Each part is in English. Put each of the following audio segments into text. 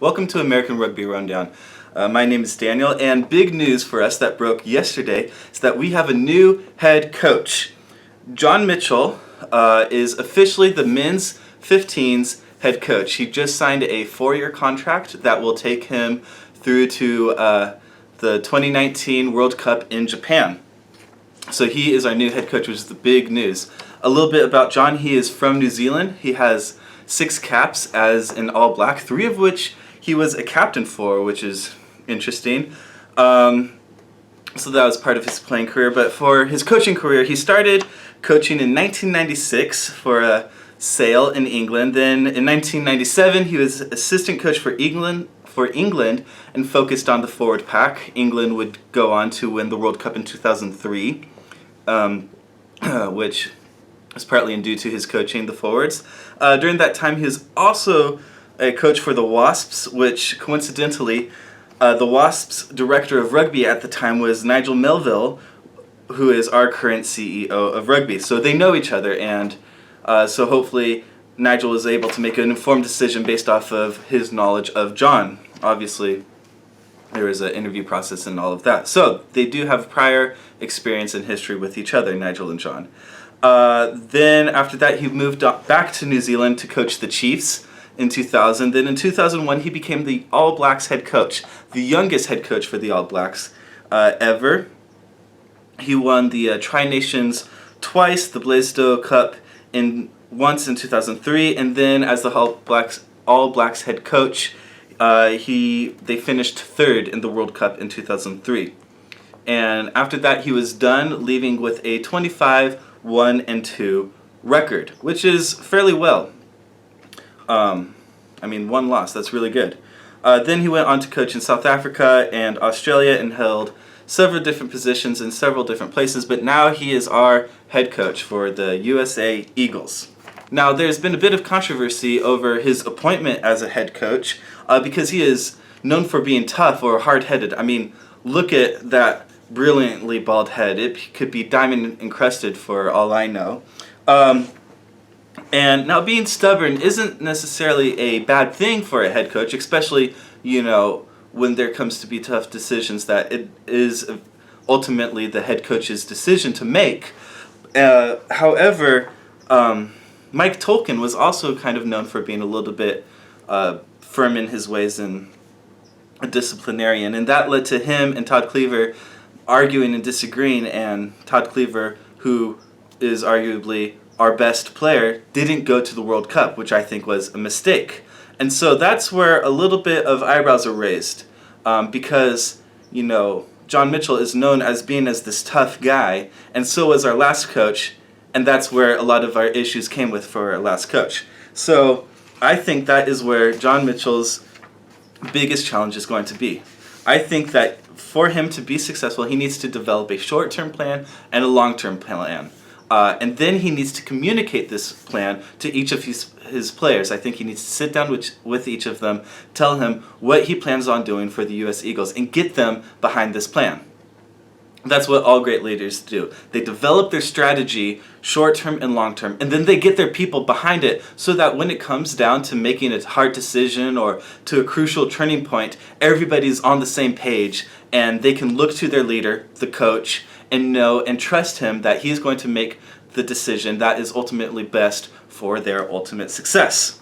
Welcome to American Rugby Rundown. My name is Daniel, and big news for us that broke yesterday is that we have a new head coach. John Mitchell is officially the men's 15s head coach. He just signed a 4-year contract that will take him through to the 2019 World Cup in Japan. So he is our new head coach, which is the big news. A little bit about John. He is from New Zealand. He has 6 caps as an All Black, 3 of which he was a captain for, which is interesting. So that was part of his playing career. But for his coaching career, he started coaching in 1996 for Sale in England. Then in 1997, he was assistant coach for England and focused on the forward pack. England would go on to win the World Cup in 2003, which was partly due to his coaching the forwards. During that time, he was also a coach for the Wasps, which coincidentally, the Wasps director of rugby at the time was Nigel Melville, who is our current CEO of rugby. So they know each other, and so hopefully Nigel was able to make an informed decision based off of his knowledge of John. Obviously, there was an interview process and all of that. So they do have prior experience and history with each other, Nigel and John. Then after that, he moved back to New Zealand to coach the Chiefs in 2000. Then in 2001, he became the All Blacks head coach, the youngest head coach for the All Blacks ever. He won the Tri-Nations twice, the Blaisdell Cup once in 2003, and then as the All Blacks head coach, they finished 3rd in the World Cup in 2003. And after that, he was done, leaving with a 25-1-2 record, which is fairly well. 1 loss, that's really good. Then he went on to coach in South Africa and Australia and held several different positions in several different places, but now he is our head coach for the USA Eagles. Now, there's been a bit of controversy over his appointment as a head coach because he is known for being tough or hard-headed. I mean, look at that brilliantly bald head. It could be diamond encrusted for all I know. And now being stubborn isn't necessarily a bad thing for a head coach, especially, when there comes to be tough decisions that it is ultimately the head coach's decision to make. However, Mike Tolkien was also kind of known for being a little bit firm in his ways and a disciplinarian, and that led to him and Todd Cleaver arguing and disagreeing, and Todd Cleaver, who is arguably our best player, didn't go to the World Cup, which I think was a mistake. And so that's where a little bit of eyebrows are raised, because, John Mitchell is known as being as this tough guy, and so was our last coach, and that's where a lot of our issues came with for our last coach. So I think that is where John Mitchell's biggest challenge is going to be. I think that for him to be successful, he needs to develop a short-term plan and a long-term plan. And then he needs to communicate this plan to each of his players. I think he needs to sit down with each of them, tell him what he plans on doing for the U.S. Eagles, and get them behind this plan. That's what all great leaders do. They develop their strategy, short-term and long-term, and then they get their people behind it so that when it comes down to making a hard decision or to a crucial turning point, everybody's on the same page, and they can look to their leader, the coach, and know and trust him that he's going to make the decision that is ultimately best for their ultimate success.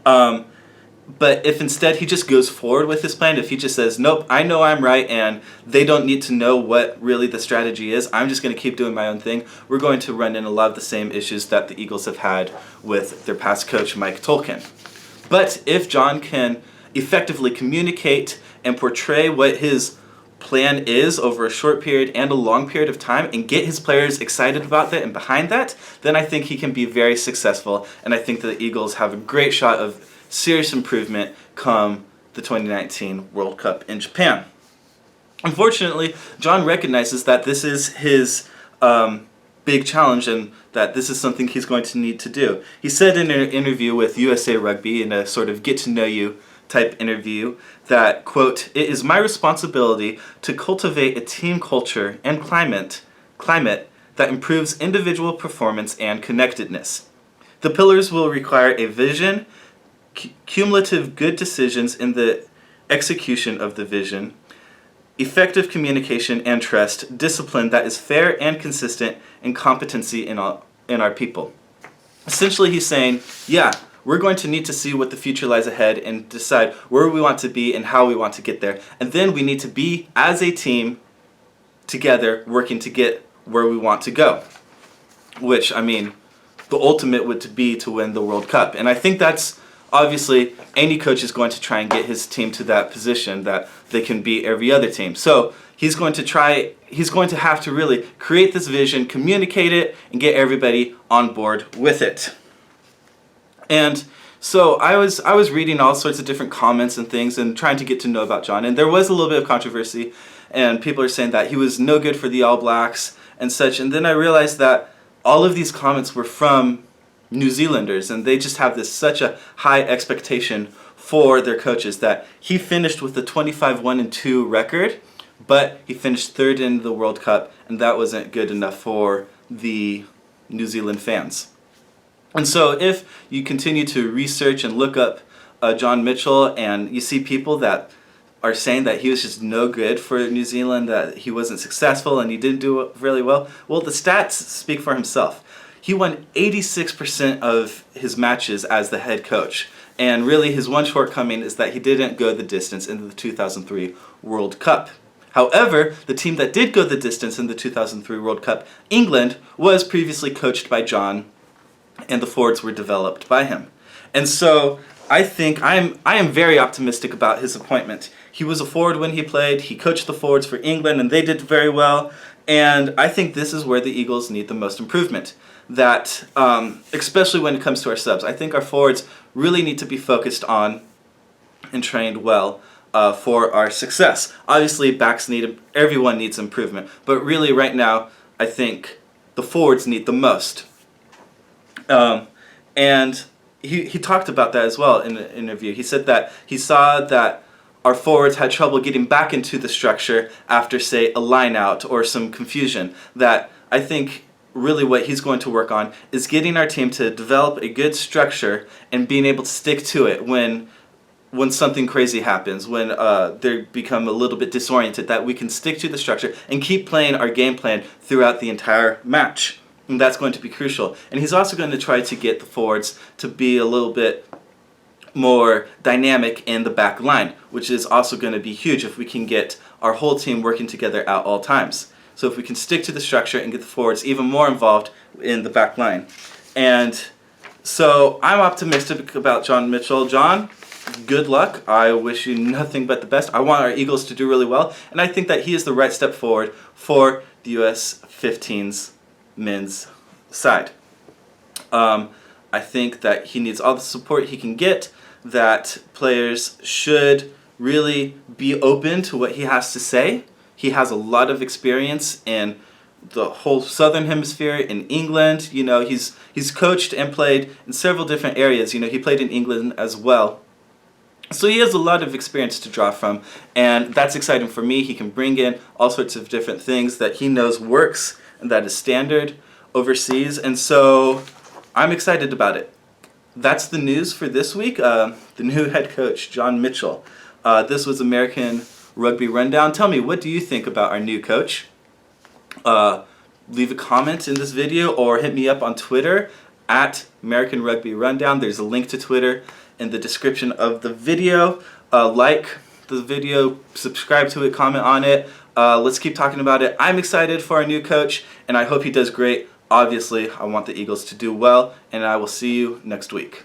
But if instead he just goes forward with his plan, if he just says, nope, I know I'm right and they don't need to know what really the strategy is, I'm just going to keep doing my own thing, we're going to run into a lot of the same issues that the Eagles have had with their past coach, Mike Tolkien. But if John can effectively communicate and portray what his plan is over a short period and a long period of time and get his players excited about that and behind that, then I think he can be very successful, and I think that the Eagles have a great shot of serious improvement come the 2019 World Cup in Japan. Unfortunately, John recognizes that this is his big challenge and that this is something he's going to need to do. He said in an interview with USA Rugby, in a sort of get-to-know-you type interview, that, quote, "It is my responsibility to cultivate a team culture and climate that improves individual performance and connectedness. The pillars will require a vision cumulative good decisions in the execution of the vision, effective communication and trust, discipline that is fair and consistent, and competency in our people. Essentially, he's saying, yeah, we're going to need to see what the future lies ahead and decide where we want to be and how we want to get there. And then we need to be, as a team, together, working to get where we want to go. Which, I mean, the ultimate would be to win the World Cup. And I think that's, obviously, any coach is going to try and get his team to that position that they can beat every other team. So he's going to have to really create this vision, communicate it, and get everybody on board with it. And so I was reading all sorts of different comments and things and trying to get to know about John. And there was a little bit of controversy, and people are saying that he was no good for the All Blacks and such. And then I realized that all of these comments were from New Zealanders, and they just have such a high expectation for their coaches that he finished with a 25-1-2 record, but he finished third in the World Cup, and that wasn't good enough for the New Zealand fans. And so if you continue to research and look up John Mitchell, and you see people that are saying that he was just no good for New Zealand, that he wasn't successful and he didn't do really well, well, the stats speak for himself. He won 86% of his matches as the head coach. And really his one shortcoming is that he didn't go the distance in the 2003 World Cup. However, the team that did go the distance in the 2003 World Cup, England, was previously coached by John, and the forwards were developed by him. And so I think I am very optimistic about his appointment. He was a forward when he played. He coached the forwards for England, and they did very well. And I think this is where the Eagles need the most improvement. That, especially when it comes to our subs, I think our forwards really need to be focused on and trained well for our success. Obviously, backs everyone needs improvement, but really right now, I think the forwards need the most. And he talked about that as well in the interview. He said that he saw that our forwards had trouble getting back into the structure after, say, a line out or some confusion. That I think really what he's going to work on is getting our team to develop a good structure and being able to stick to it when something crazy happens, when they become a little bit disoriented, that we can stick to the structure and keep playing our game plan throughout the entire match. And that's going to be crucial. And he's also going to try to get the forwards to be a little bit more dynamic in the back line, which is also going to be huge if we can get our whole team working together at all times. So if we can stick to the structure and get the forwards even more involved in the back line. And so I'm optimistic about John Mitchell. John, good luck. I wish you nothing but the best. I want our Eagles to do really well. And I think that he is the right step forward for the US 15's men's side. I think that he needs all the support he can get, that players should really be open to what he has to say. He has a lot of experience in the whole Southern Hemisphere, in England. You know, he's coached and played in several different areas. You know, he played in England as well. So he has a lot of experience to draw from, and that's exciting for me. He can bring in all sorts of different things that he knows works and that is standard overseas, and so I'm excited about it. That's the news for this week. The new head coach, John Mitchell. This was American Rugby Rundown. Tell me, what do you think about our new coach? Leave a comment in this video or hit me up on Twitter at American Rugby Rundown. There's a link to Twitter in the description of the video. Like the video, subscribe to it, comment on it. Let's keep talking about it. I'm excited for our new coach, and I hope he does great. Obviously, I want the Eagles to do well, and I will see you next week.